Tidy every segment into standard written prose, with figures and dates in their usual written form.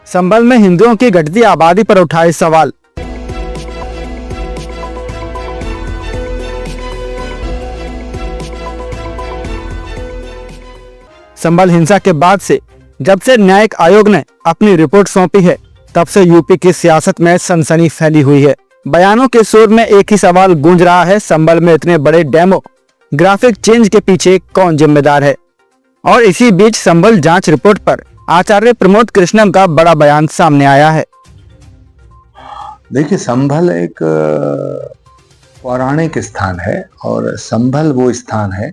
संभल में हिंदुओं की घटती आबादी पर उठाए सवाल। संभल हिंसा के बाद से जब से न्यायिक आयोग ने अपनी रिपोर्ट सौंपी है, तब से यूपी की सियासत में सनसनी फैली हुई है। बयानों के शोर में एक ही सवाल गूंज रहा है, संभल में इतने बड़े डेमोग्राफिक चेंज के पीछे कौन जिम्मेदार है। और इसी बीच संभल जांच रिपोर्ट पर आचार्य प्रमोद कृष्णम का बड़ा बयान सामने आया है। देखिए, संभल एक पौराणिक स्थान है और संभल वो स्थान है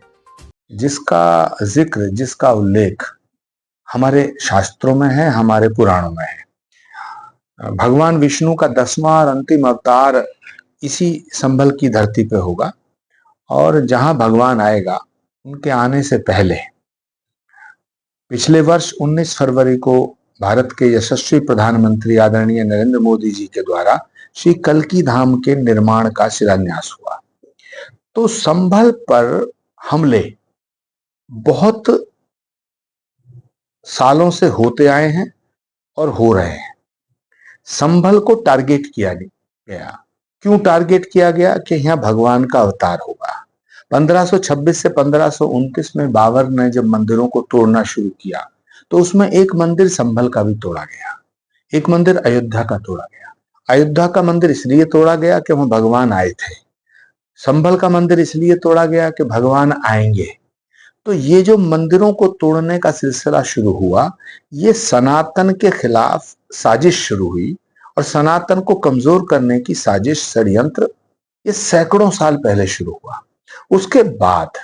जिसका जिक्र, जिसका उल्लेख हमारे शास्त्रों में है, हमारे पुराणों में है। भगवान विष्णु का 10वां और अंतिम अवतार इसी संभल की धरती पे होगा और जहां भगवान आएगा, उनके आने से पहले पिछले वर्ष 19 फरवरी को भारत के यशस्वी प्रधानमंत्री आदरणीय नरेंद्र मोदी जी के द्वारा श्री कल्की धाम के निर्माण का शिलान्यास हुआ। तो संभल पर हमले बहुत सालों से होते आए हैं और हो रहे हैं। संभल को टारगेट किया गया। क्यों टारगेट किया गया? कि यहाँ भगवान का अवतार होगा। 1526 से 1529 में बाबर ने जब मंदिरों को तोड़ना शुरू किया, तो उसमें एक मंदिर संभल का भी तोड़ा गया, एक मंदिर अयोध्या का तोड़ा गया। अयोध्या का मंदिर इसलिए तोड़ा गया कि वहां भगवान आए थे। संभल का मंदिर इसलिए तोड़ा गया कि भगवान आएंगे। तो ये जो मंदिरों को तोड़ने का सिलसिला शुरू हुआ, ये सनातन के खिलाफ साजिश शुरू हुई और सनातन को कमजोर करने की साजिश, षड्यंत्र, ये सैकड़ों साल पहले शुरू हुआ। उसके बाद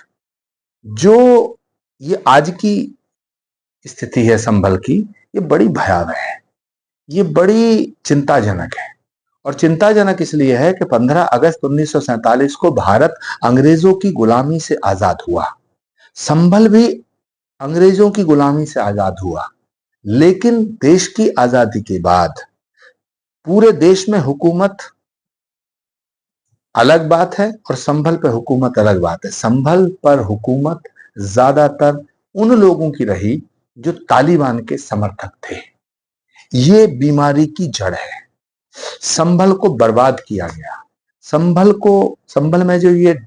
जो ये आज की स्थिति है संभल की, ये बड़ी भयावह है, ये बड़ी चिंताजनक है। और चिंताजनक इसलिए है कि 15 अगस्त 1947 को भारत अंग्रेजों की गुलामी से आजाद हुआ। संभल भी अंग्रेजों की गुलामी से आजाद हुआ, लेकिन देश की आजादी के बाद पूरे देश में हुकूमत अलग बात है और संभल पर हुकूमत अलग बात है। संभल पर हुकूमत ज्यादातर उन लोगों की रही जो तालिबान के समर्थक थे। ये बीमारी की जड़ है। संभल को बर्बाद किया गया। संभल में जो ये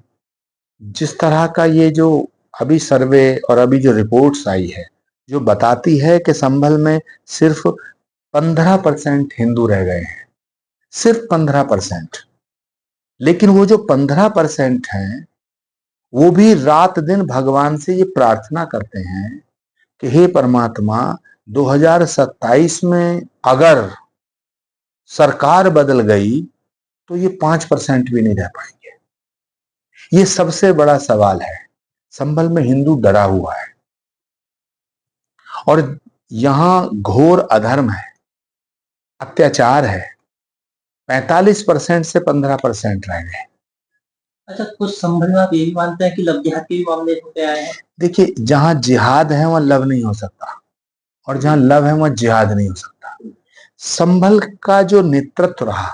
जिस तरह का ये जो अभी सर्वे और अभी जो रिपोर्ट्स आई है, जो बताती है कि संभल में सिर्फ 15% हिंदू रह गए हैं, सिर्फ 15%। लेकिन वो जो 15% हैं, वो भी रात दिन भगवान से ये प्रार्थना करते हैं कि हे परमात्मा, 2027 में अगर सरकार बदल गई तो ये 5% भी नहीं रह पाएंगे। ये सबसे बड़ा सवाल है। संभल में हिंदू डरा हुआ है और यहां घोर अधर्म है, अत्याचार है। 45% से 15% रह गए। अच्छा, कुछ संभल में आप ये भी मानते हैं कि लव जिहाद के भी मामले होते आए हैं? देखिए, जहां जिहाद है वहां लव नहीं हो सकता और जहां लव है वहां जिहाद नहीं हो सकता। संभल का जो नेतृत्व रहा,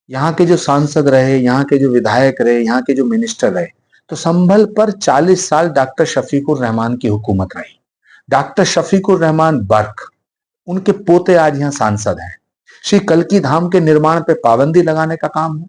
यहाँ के जो सांसद रहे, यहाँ के जो विधायक रहे, यहाँ के जो मिनिस्टर रहे, तो संभल पर 40 साल डॉक्टर शफीकुर रहमान की हुकूमत रही। डॉक्टर शफीकुर रहमान बर्क, उनके पोते आज यहाँ सांसद हैं। श्री कल्की धाम के निर्माण पे पाबंदी लगाने का काम हो,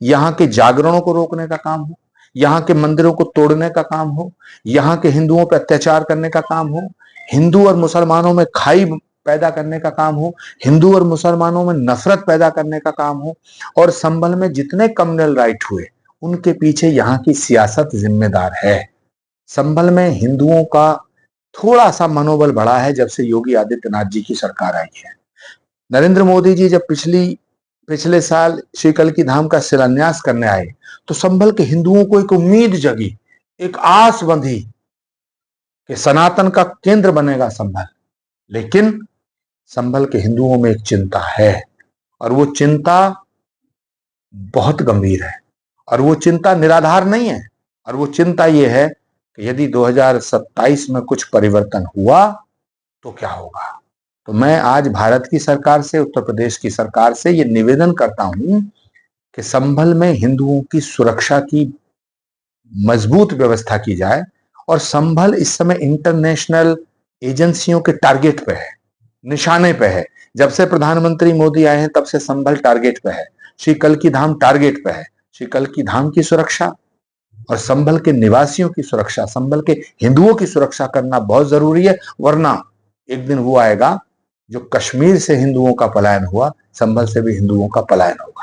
यहाँ के जागरणों को रोकने का काम हो, यहाँ के मंदिरों को तोड़ने का काम हो, यहाँ के हिंदुओं पर अत्याचार करने का काम हो, हिंदू और मुसलमानों में खाई पैदा करने का काम हो, हिंदू और मुसलमानों में नफरत पैदा करने का काम हो। और संभल में जितने कम्युनल राइट हुए, उनके पीछे यहाँ की सियासत जिम्मेदार है। संभल में हिंदुओं का थोड़ा सा मनोबल बढ़ा है जब से योगी आदित्यनाथ जी की सरकार आई है। नरेंद्र मोदी जी जब पिछले साल श्री कल्की धाम का शिलान्यास करने आए, तो संभल के हिंदुओं को एक उम्मीद जगी, एक आस बंधी कि सनातन का केंद्र बनेगा संभल। लेकिन संभल के हिंदुओं में एक चिंता है और वो चिंता बहुत गंभीर है और वो चिंता निराधार नहीं है। और वो चिंता ये है कि यदि 2027 में कुछ परिवर्तन हुआ तो क्या होगा। तो मैं आज भारत की सरकार से, उत्तर प्रदेश की सरकार से ये निवेदन करता हूं कि संभल में हिंदुओं की सुरक्षा की मजबूत व्यवस्था की जाए। और संभल इस समय इंटरनेशनल एजेंसियों के टारगेट पे है, निशाने पे है। जब से प्रधानमंत्री मोदी आए हैं तब से संभल टारगेट पे है, श्री कल्की धाम टारगेट पे है। श्री कल्की धाम की सुरक्षा और संभल के निवासियों की सुरक्षा, संभल के हिंदुओं की सुरक्षा करना बहुत जरूरी है, वरना एक दिन वो आएगा जो कश्मीर से हिंदुओं का पलायन हुआ, संभल से भी हिंदुओं का पलायन होगा।